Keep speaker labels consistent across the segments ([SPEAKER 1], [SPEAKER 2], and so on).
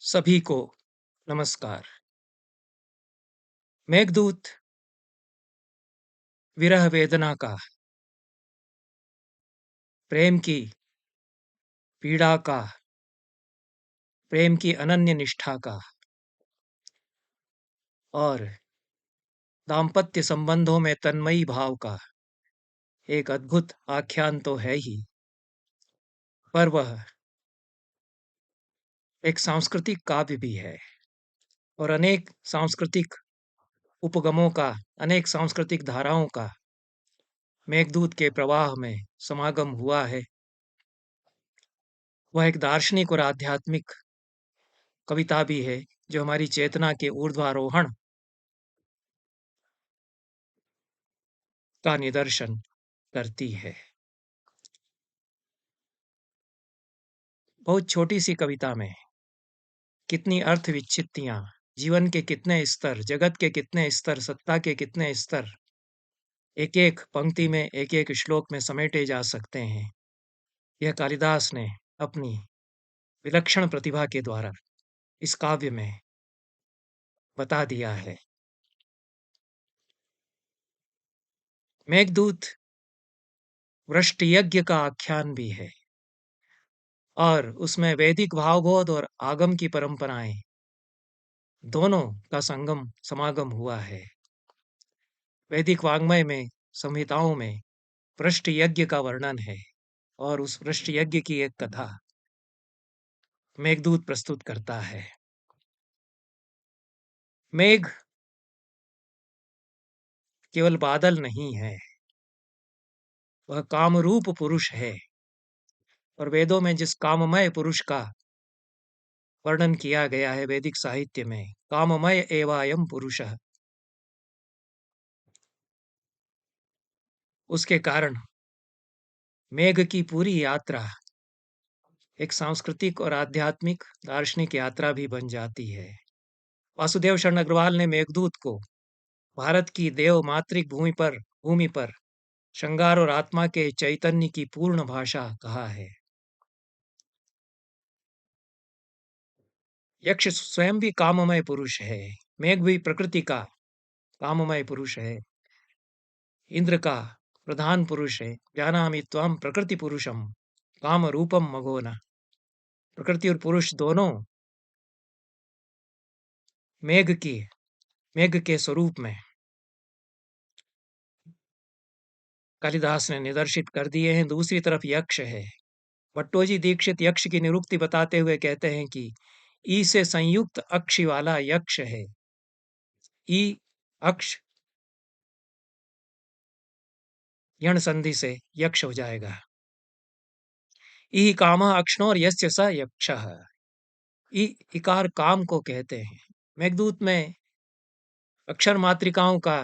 [SPEAKER 1] सभी को नमस्कार। मेघदूत विरह वेदना का, प्रेम की पीड़ा का, प्रेम की अनन्य निष्ठा का और दाम्पत्य संबंधों में तन्मयी भाव का एक अद्भुत आख्यान तो है ही, पर वह एक सांस्कृतिक काव्य भी है और अनेक सांस्कृतिक उपगमों का, अनेक सांस्कृतिक धाराओं का मेघदूत के प्रवाह में समागम हुआ है। वह एक दार्शनिक और आध्यात्मिक कविता भी है, जो हमारी चेतना के ऊर्ध्वारोहण का निदर्शन करती है। बहुत छोटी सी कविता में कितनी अर्थ विच्छित्तियां, जीवन के कितने स्तर, जगत के कितने स्तर, सत्ता के कितने स्तर एक एक पंक्ति में, एक एक श्लोक में समेटे जा सकते हैं। यह कालिदास ने अपनी विलक्षण प्रतिभा के द्वारा इस काव्य में बता दिया है। मेघदूत वृष्ट यज्ञ का आख्यान भी है और उसमें वैदिक भावबोध और आगम की परंपराएं दोनों का संगम समागम हुआ है। वैदिक वाङ्मय में, संहिताओं में वृष्ट यज्ञ का वर्णन है और उस वृष्ट यज्ञ की एक कथा मेघदूत प्रस्तुत करता है। मेघ केवल बादल नहीं है, वह कामरूप पुरुष है और वेदों में जिस काममय पुरुष का वर्णन किया गया है वैदिक साहित्य में, काममय एवायम पुरुषः, उसके कारण मेघ की पूरी यात्रा एक सांस्कृतिक और आध्यात्मिक दार्शनिक यात्रा भी बन जाती है। वासुदेव शरण अग्रवाल ने मेघदूत को भारत की देव मातृक भूमि पर श्रृंगार और आत्मा के चैतन्य की पूर्ण भाषा कहा है। यक्ष स्वयं भी काममय पुरुष है, मेघ भी प्रकृति का काममय पुरुष है, इंद्र का प्रधान पुरुष है। जानामि त्वाम प्रकृति पुरुषम काम रूपम मघोना। प्रकृति और पुरुष दोनों मेघ की मेघ के स्वरूप में कालिदास ने निदर्शित कर दिए हैं। दूसरी तरफ यक्ष है। भट्टोजी दीक्षित यक्ष की निरुक्ति बताते हुए कहते हैं कि ई से संयुक्त अक्षि वाला यक्ष है। ई अक्ष यण संधि से यक्ष हो जाएगा। ई कामा अक्षणोर यस्य स यक्षः। ई इकार काम को कहते हैं। मेघदूत में अक्षर मात्रिकाओं का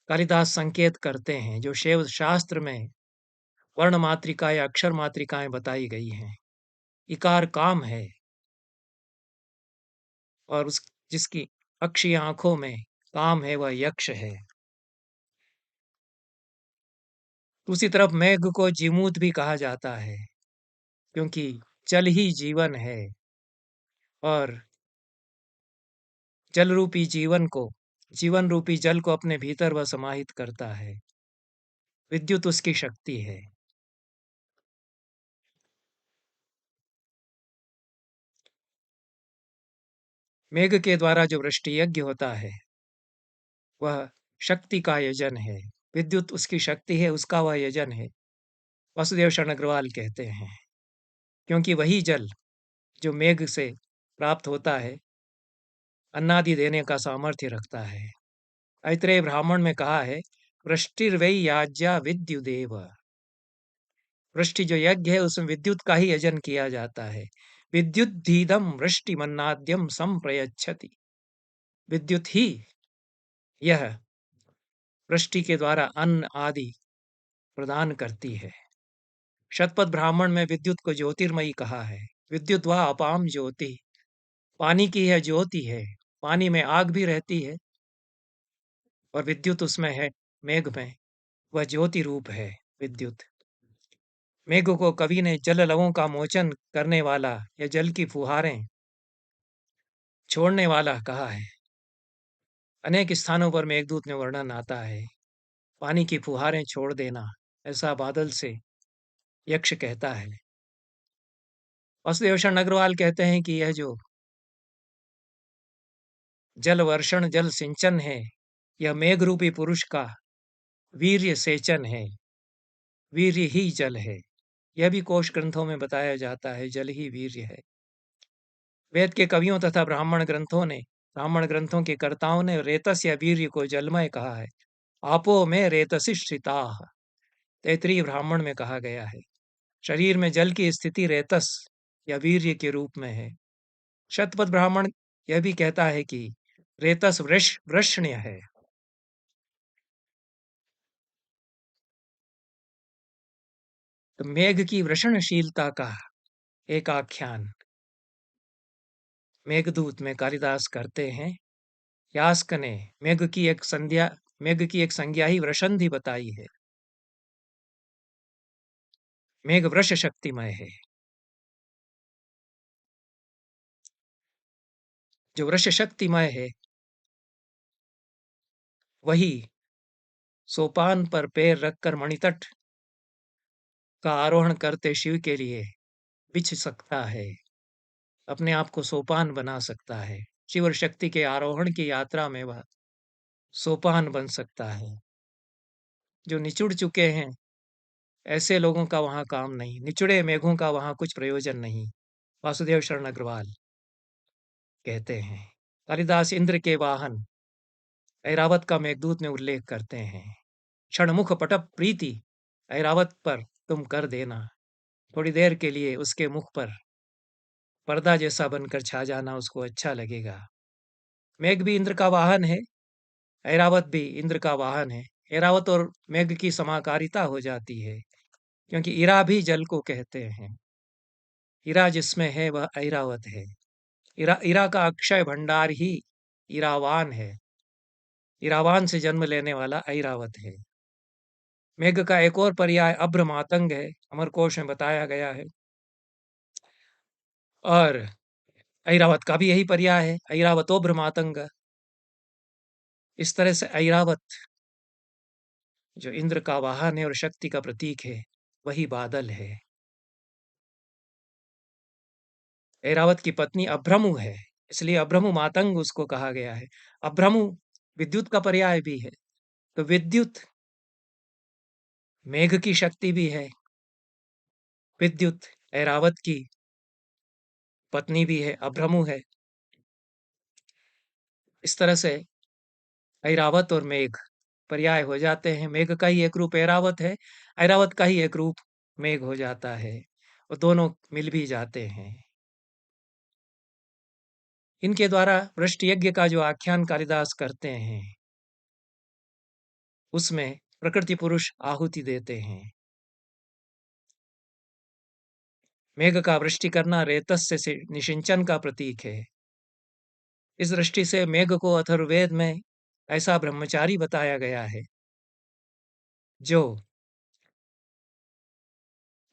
[SPEAKER 1] कालिदास संकेत करते हैं, जो शैव शास्त्र में वर्ण मात्रिका या अक्षर मात्रिकाएं बताई गई हैं। इकार काम है और उस जिसकी अक्षी आंखों में काम है वह यक्ष है। दूसरी तरफ मेघ को जीमूत भी कहा जाता है, क्योंकि जल ही जीवन है और जल रूपी जीवन रूपी जल को अपने भीतर वह समाहित करता है। विद्युत उसकी शक्ति है। मेघ के द्वारा जो वृष्टि यज्ञ होता है वह शक्ति का यजन है। विद्युत उसकी शक्ति है, उसका वह यजन है, वासुदेव शरण अग्रवाल कहते हैं। क्योंकि वही जल जो मेघ से प्राप्त होता है अन्नादि देने का सामर्थ्य रखता है। ऐत्रेय ब्राह्मण में कहा है, वृष्टिर्वै याज्या विद्युदेव। वृष्टि जो यज्ञ है उसमें विद्युत का ही यजन किया जाता है। विद्युत धीदम वृष्टि मन्नाद्यम संप्रयच्छति। विद्युत ही यह वृष्टि के द्वारा अन्न आदि प्रदान करती है। शतपथ ब्राह्मण में विद्युत को ज्योतिर्मयी कहा है। विद्युत व अपाम ज्योति, पानी की यह ज्योति है। पानी में आग भी रहती है और विद्युत उसमें है, मेघ में वह ज्योति रूप है विद्युत। मेघ को कवि ने जल लवों का मोचन करने वाला या जल की फुहारें छोड़ने वाला कहा है। अनेक स्थानों पर मेघदूत में वर्णन आता है। पानी की फुहारें छोड़ देना, ऐसा बादल से यक्ष कहता है। वासुदेव शरण अग्रवाल कहते हैं कि यह जो जल वर्षण जल सिंचन है, यह मेघ रूपी पुरुष का वीर्य सेचन है। वीर्य ही जल है। यह भी कोश ग्रंथों में बताया जाता है, जल ही वीर्य है। वेद के कवियों तथा ब्राह्मण ग्रंथों के कर्ताओं ने रेतस या वीर्य को जलमय कहा है। आपो में रेतसि स्थिताः, तैत्रीय ब्राह्मण में कहा गया है। शरीर में जल की स्थिति रेतस या वीर्य के रूप में है। शतपथ ब्राह्मण यह भी कहता है कि रेतस वृष्ण्य है। तो मेघ की वृषणशीलता का एक आख्यान मेघदूत में कालिदास करते हैं। यास्क ने मेघ की एक संज्ञा ही वृषंधि बताई है। मेघ वृष शक्तिमय है। जो वृष शक्तिमय है, वही सोपान पर पैर रखकर मणितट का आरोहण करते शिव के लिए बिछ सकता है। अपने आप को सोपान बना सकता है। शिव और शक्ति के आरोहण की यात्रा में वह सोपान बन सकता है। जो निचुड़ चुके हैं, ऐसे लोगों का वहां काम नहीं। निचुड़े मेघों का वहां कुछ प्रयोजन नहीं। वासुदेव शरण अग्रवाल कहते हैं। कालिदास इंद्र के वाहन ऐरावत का मेघदूत में उल्लेख करते हैं। क्षणमुख पटप प्रीति ऐरावत पर तुम कर देना। थोड़ी देर के लिए उसके मुख पर पर्दा जैसा बनकर छा जाना उसको अच्छा लगेगा। मेघ भी इंद्र का वाहन है। ऐरावत भी इंद्र का वाहन है। ऐरावत और मेघ की समाकारिता हो जाती है, क्योंकि इरा भी जल को कहते हैं। इरा जिसमें है वह ऐरावत है। इरा इरा का अक्षय भंडार ही इरावान है। इरावान से जन्म लेने वाला ऐरावत है। मेघ का एक और पर्याय अभ्र मातंग है, अमरकोश में बताया गया है। और ऐरावत का भी यही पर्याय है, ऐरावतोभ्र मातंग। इस तरह से ऐरावत जो इंद्र का वाहन है और शक्ति का प्रतीक है, वही बादल है। ऐरावत की पत्नी अभ्रमु है, इसलिए अभ्रमु मातंग उसको कहा गया है। अभ्रमु विद्युत का पर्याय भी है। तो विद्युत मेघ की शक्ति भी है। विद्युत ऐरावत की पत्नी भी है, अभ्रमु है। इस तरह से ऐरावत और मेघ पर्याय हो जाते हैं। मेघ का ही एक रूप ऐरावत है, ऐरावत का ही एक रूप मेघ हो जाता है, और दोनों मिल भी जाते हैं। इनके द्वारा वृष्टि यज्ञ का जो आख्यान कालिदास करते हैं, उसमें प्रकृति पुरुष आहुति देते हैं। मेघ का वृष्टि करना रेतस से निषिंचन का प्रतीक है। इस दृष्टि से मेघ को अथर्ववेद में ऐसा ब्रह्मचारी बताया गया है जो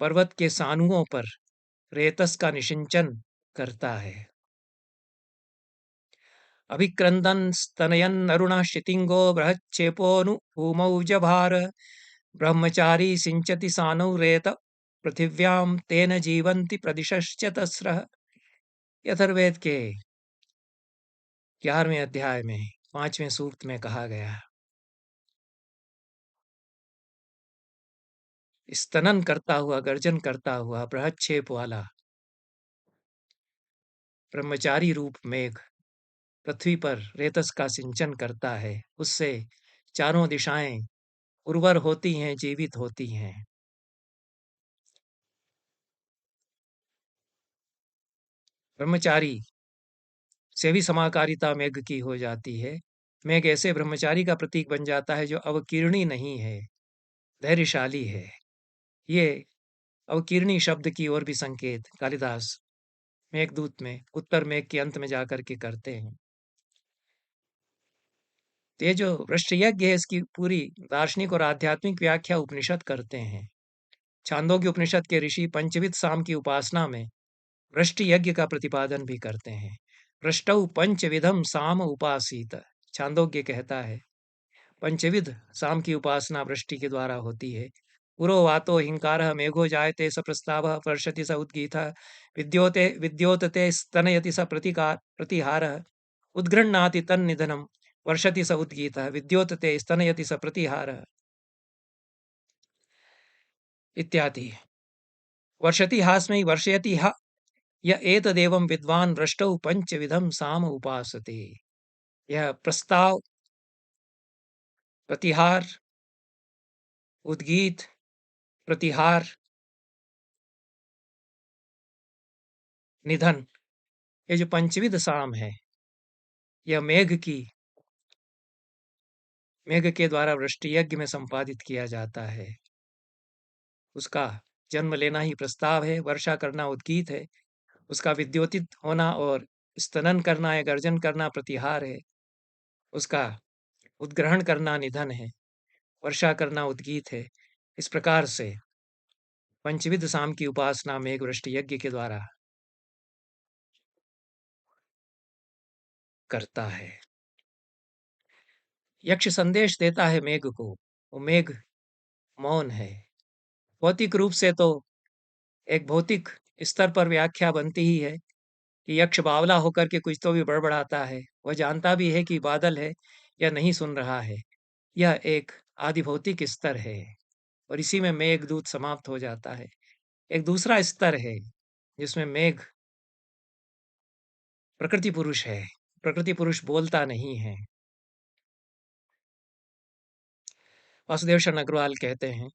[SPEAKER 1] पर्वत के सानुओं पर रेतस का निषिंचन करता है। अभिक्रंदन स्तनयन अरुण शितिंगो बृहच्छेपोनु भूमौ जभार ब्रह्मचारी सिंचति सानौ रेत पृथिव्याम तेन जीवंति प्रदिशश्च तस्रः। अथर्ववेद के 11वें अध्याय में 5वें सूक्त में कहा गया। स्तनन करता हुआ, गर्जन करता हुआ, बृहच्छेप वाला ब्रह्मचारी रूप मेघ पृथ्वी पर रेतस का सिंचन करता है। उससे चारों दिशाएं उर्वर होती हैं, जीवित होती हैं। ब्रह्मचारी से भी समाकारिता मेघ की हो जाती है। मेघ ऐसे ब्रह्मचारी का प्रतीक बन जाता है जो अवकीर्णी नहीं है, धैर्यशाली है। ये अवकीर्णी शब्द की ओर भी संकेत कालिदास मेघदूत में उत्तर मेघ के अंत में जाकर के करते हैं। तो ये जो वृष्टि यज्ञ है, इसकी पूरी दार्शनिक और आध्यात्मिक व्याख्या उपनिषद करते हैं। छांदोग्य उपनिषद के ऋषि पंचविध साम की उपासना में वृष्टि यज्ञ का प्रतिपादन भी करते हैं। वृष्टौ पंचविधम साम उपासीत। छांदोग्य कहता है पंचविध साम की उपासना वृष्टि के द्वारा होती है। पुरो वातो हिंकारः मेघो जायते स प्रस्तावः वर्षति स उद्गीतः विद्योते विद्योतते स्तनयति स प्रतिहारः उद्गृह्णाति तन्निधनं वर्षति स उद्गीतः विद्योतते स्तनयति स प्रतिहारः इत्यादि। वर्षति हास्मै वर्षयति ह य एतदेवं विद्वान् वृष्टौ पंचविधं साम उपासते। यह प्रस्ताव, प्रतिहार, उद्गीत, प्रतिहार, निधन, ये जो पंचविध साम है, यह मेघ के द्वारा वृष्टि यज्ञ में संपादित किया जाता है। उसका जन्म लेना ही प्रस्ताव है, वर्षा करना उद्गीत है, उसका विद्योतित होना और स्तनन करना या गर्जन करना प्रतिहार है, उसका उद्ग्रहण करना निधन है, वर्षा करना उद्गीत है। इस प्रकार से पंचविध साम की उपासना मेघ वृष्टि यज्ञ के द्वारा करता है। यक्ष संदेश देता है मेघ को, वो मेघ मौन है। भौतिक रूप से तो एक भौतिक स्तर पर व्याख्या बनती ही है कि यक्ष बावला होकर के कुछ तो भी बड़बड़ाता है, वह जानता भी है कि बादल है या नहीं सुन रहा है। यह एक आदि भौतिक स्तर है और इसी में मेघदूत समाप्त हो जाता है। एक दूसरा स्तर है जिसमें मेघ प्रकृति पुरुष है। प्रकृति पुरुष बोलता नहीं है। वासुदेव शरण अग्रवाल कहते हैं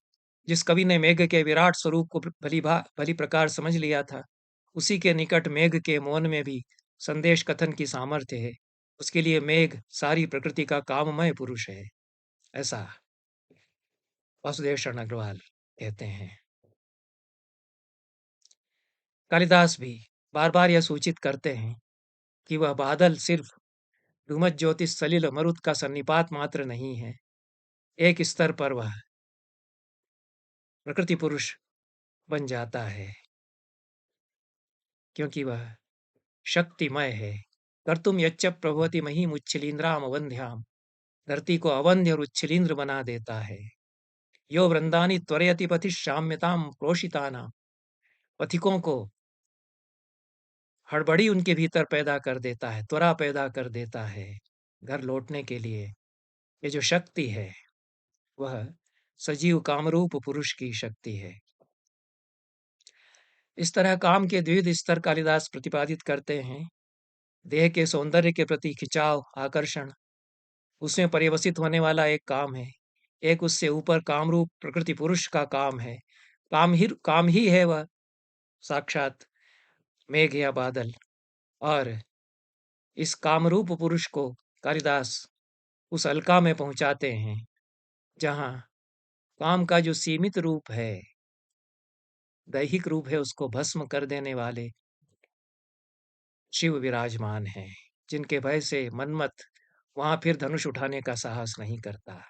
[SPEAKER 1] जिस कवि ने मेघ के विराट स्वरूप को भली प्रकार समझ लिया था, उसी के निकट मेघ के मौन में भी संदेश कथन की सामर्थ्य है। उसके लिए मेघ सारी प्रकृति का काममय पुरुष है, ऐसा वासुदेव शरण अग्रवाल कहते हैं। कालिदास भी बार बार यह सूचित करते हैं कि वह बादल सिर्फ धूमत ज्योतिष सलिल मरुत का सन्निपात मात्र नहीं है। एक स्तर पर वह प्रकृति पुरुष बन जाता है क्योंकि वह शक्तिमय है। कर्तुम यच्च प्रभवति महिमुच्छिलीन्द्राम अवंध्याम, धरती को अवंध्य और उच्छिलीन्द्र बना देता है। यो वृंदानी त्वरयति पथि शाम्यताम प्रोषिताना, पथिकों को हड़बड़ी उनके भीतर पैदा कर देता है, त्वरा पैदा कर देता है घर लौटने के लिए। ये जो शक्ति है वह सजीव कामरूप पुरुष की शक्ति है। इस तरह काम के द्विविध स्तर कालिदास प्रतिपादित करते हैं। देह के सौंदर्य के प्रति खिंचाव, आकर्षण, उसमें परिवसित होने वाला एक काम है। एक उससे ऊपर कामरूप प्रकृति पुरुष का काम है। काम ही है वह साक्षात मेघ या बादल। और इस कामरूप पुरुष को कालिदास उस अलका में पहुंचाते हैं जहां काम का जो सीमित रूप है, दैहिक रूप है, उसको भस्म कर देने वाले शिव विराजमान हैं, जिनके भय से मनमत वहां फिर धनुष उठाने का साहस नहीं करता।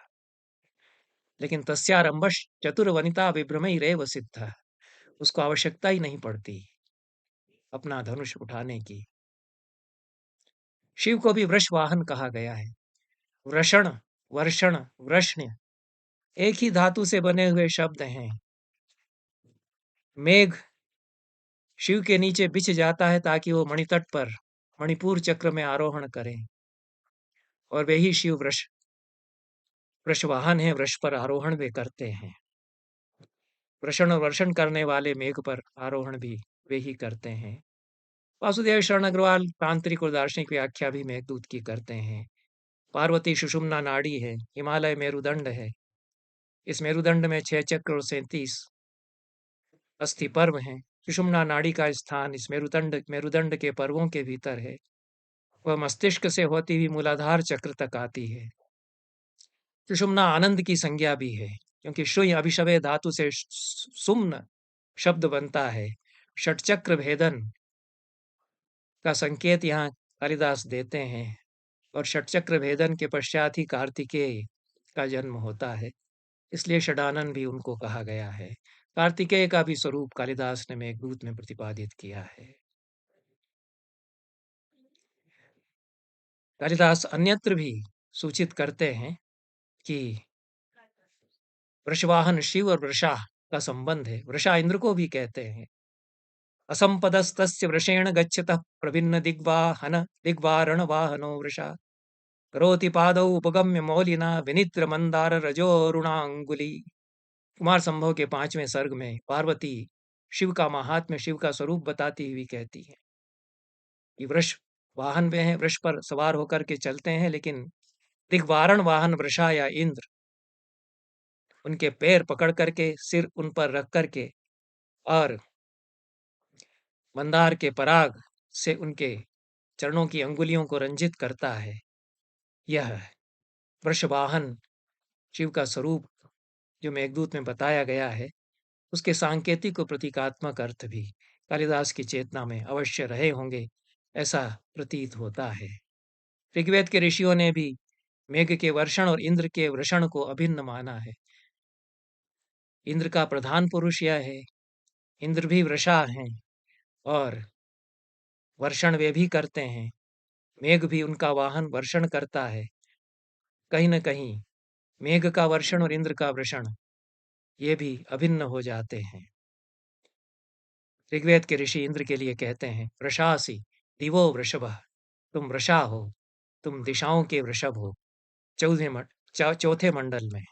[SPEAKER 1] लेकिन तस्यारंभश चतुर्वनिता विभ्रमैरेव सिद्ध, उसको आवश्यकता ही नहीं पड़ती अपना धनुष उठाने की। शिव को भी वृष वाहन कहा गया है। वृषण, वर्षण, वृष्ण एक ही धातु से बने हुए शब्द हैं। मेघ शिव के नीचे बिछ जाता है ताकि वो मणितट पर मणिपुर चक्र में आरोहण करें, और वे ही शिव वृषवाहन है, वृष पर आरोहण वे करते हैं। वृषण और वर्षण करने वाले मेघ पर आरोहण भी वे ही करते हैं। वासुदेव शरण अग्रवाल तांत्रिक और दार्शनिक व्याख्या भी मेघदूत की करते हैं। पार्वती सुषुम्ना नाड़ी है, हिमालय मेरुदंड है। इस मेरुदंड में 6 चक्र और 37 अस्थि पर्व हैं। सुषुम्ना नाड़ी का स्थान इस मेरुदंड के पर्वों के भीतर है। वह मस्तिष्क से होती हुई मूलाधार चक्र तक आती है। सुषुम्ना आनंद की संज्ञा भी है क्योंकि शुय अभिशवय धातु से सुम्न शब्द बनता है। षटचक्र भेदन का संकेत यहाँ कालिदास देते हैं और षटचक्र भेदन के पश्चात ही कार्तिकेय का जन्म होता है, इसलिए षडानन भी उनको कहा गया है। कार्तिकेय का भी स्वरूप कालिदास ने मेघदूत में प्रतिपादित किया है। कालिदास अन्यत्र भी सूचित करते हैं कि वृषवाहन शिव और वृषा का संबंध है। वृषा इंद्र को भी कहते हैं। असंपदस्तस्य वृषेण गच्छतः प्रभिन्न दिग्वारण वाहनो वृषा करोति पादौ उपगम्य मौलिना विनिद्र मंदार रजोरुणांगुली। कुमार संभव के 5वें सर्ग में पार्वती शिव का महात्म्य, शिव का स्वरूप बताती हुई कहती है कि वृष वाहन में है, वृष पर सवार होकर के चलते हैं, लेकिन दिग्वारण वाहन वृषा या इंद्र उनके पैर पकड़ करके, सिर उन पर रख करके और मंदार के पराग से उनके चरणों की अंगुलियों को रंजित करता है। यह वृषवाहन शिव का स्वरूप जो मेघदूत में बताया गया है, उसके सांकेतिक और प्रतीकात्मक अर्थ भी कालिदास की चेतना में अवश्य रहे होंगे, ऐसा प्रतीत होता है। ऋग्वेद के ऋषियों ने भी मेघ के वर्षण और इंद्र के वृषण को अभिन्न माना है। इंद्र का प्रधान पुरुष यह है, इंद्र भी वृषा हैं और वर्षण वे भी करते हैं, मेघ भी उनका वाहन वर्षण करता है। कहीं न कहीं मेघ का वर्षण और इंद्र का वृषण ये भी अभिन्न हो जाते हैं। ऋग्वेद के ऋषि इंद्र के लिए कहते हैं, वृषासि दिवो वृषभः, तुम वृषा हो, तुम दिशाओं के वृषभ हो। चौथे मंडल में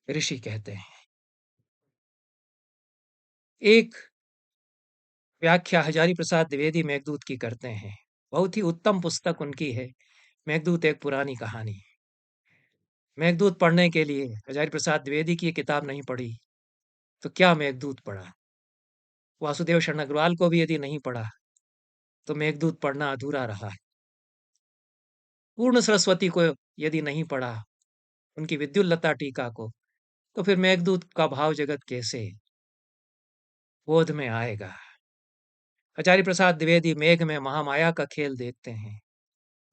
[SPEAKER 1] ऋषि कहते हैं। एक व्याख्या हजारी प्रसाद द्विवेदी मेघदूत की करते हैं। बहुत ही उत्तम पुस्तक उनकी है, मेघदूत एक पुरानी कहानी। मेघदूत पढ़ने के लिए हजारी प्रसाद द्विवेदी की ये किताब नहीं पढ़ी तो क्या मेघदूत पढ़ा। वासुदेव शरण अग्रवाल को भी यदि नहीं पढ़ा तो मेघदूत पढ़ना अधूरा रहा। पूर्ण सरस्वती को यदि नहीं पढ़ा, उनकी विद्युल्लता टीका को, तो फिर मेघदूत का भाव जगत कैसे बोध में आएगा। आचार्य प्रसाद द्विवेदी मेघ में महामाया का खेल देखते हैं।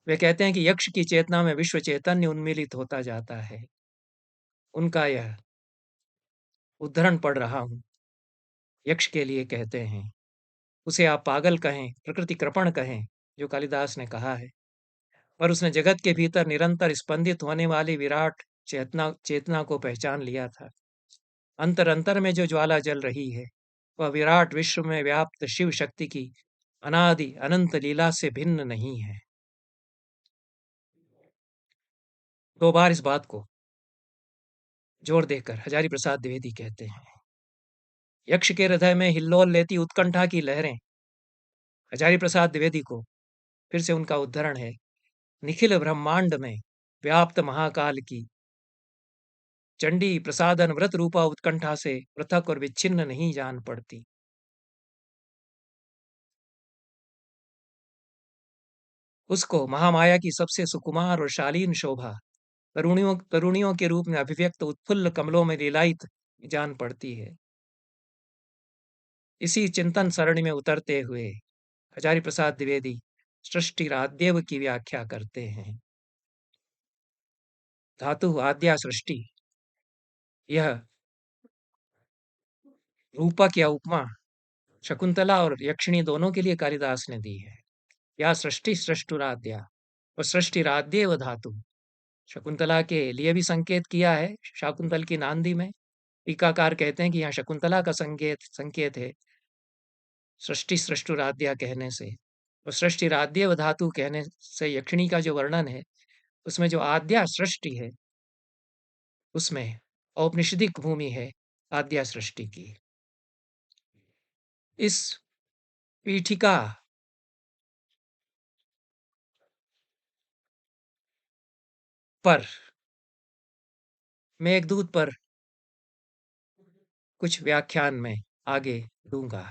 [SPEAKER 1] वे कहते हैं कि यक्ष की चेतना में विश्व चैतन्य उन्मीलित होता जाता है। उनका यह उद्धरण पढ़ रहा हूं, यक्ष के लिए कहते हैं। उसे आप पागल कहें, प्रकृति कृपण कहें, जो कालिदास ने कहा है, पर उसने जगत के भीतर निरंतर स्पंदित होने वाली विराट चेतना चेतना को पहचान लिया था। अंतर अंतर में जो ज्वाला जल रही है, वह विराट विश्व में व्याप्त शिव शक्ति की अनादि अनंत लीला से भिन्न नहीं है। 2 बार इस बात को जोर देकर हजारी प्रसाद द्विवेदी कहते हैं। यक्ष के हृदय में हिल्लोल लेती उत्कंठा की लहरें। हजारी प्रसाद द्विवेदी को फिर से उनका उद्धरण है, निखिल ब्रह्मांड में व्याप्त महाकाल की चंडी प्रसादन व्रत रूपा उत्कंठा से पृथक और विच्छिन्न नहीं जान पड़ती। उसको महामाया की सबसे सुकुमार और शालीन शोभा तरुणियों तरुणियों के रूप में अभिव्यक्त उत्फुल्ल कमलों में लीलायित जान पड़ती है। इसी चिंतन सरणी में उतरते हुए हजारी प्रसाद द्विवेदी सृष्टि आद्यव की व्याख्या करते हैं। धातु आद्या सृष्टि, यह रूपक या उपमा शकुंतला और यक्षिणी दोनों के लिए कालिदास ने दी है। या सृष्टि सृष्टुराद्या और सृष्टिराद्यव धातु, शकुंतला के लिए भी संकेत किया है। शाकुंतल की नांदी में टीकाकार कहते हैं कि यहाँ शकुंतला का संकेत संकेत है सृष्टि सृष्टुराद्या कहने से, और सृष्टिराद्यव धातु कहने से यक्षिणी का जो वर्णन है उसमें जो आद्या सृष्टि है उसमें औपनिषदिक भूमि है आद्या सृष्टि की। इस पीठिका पर मेघदूत पर कुछ व्याख्यान में आगे दूंगा।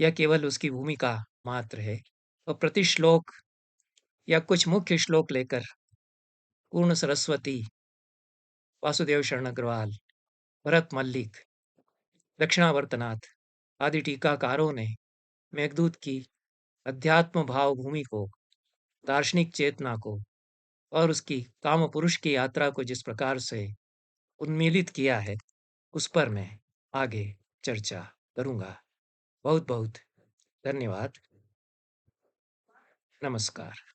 [SPEAKER 1] यह केवल उसकी भूमिका मात्र है और प्रति श्लोक या कुछ मुख्य श्लोक लेकर पूर्ण सरस्वती, वासुदेव शरण अग्रवाल, भरत मल्लिक, दक्षिणावर्तनाथ आदि टीकाकारों ने मेघदूत की अध्यात्म भाव भूमि को, दार्शनिक चेतना को और उसकी काम पुरुष की यात्रा को जिस प्रकार से उन्मीलित किया है, उस पर मैं आगे चर्चा करूंगा। बहुत बहुत धन्यवाद। नमस्कार।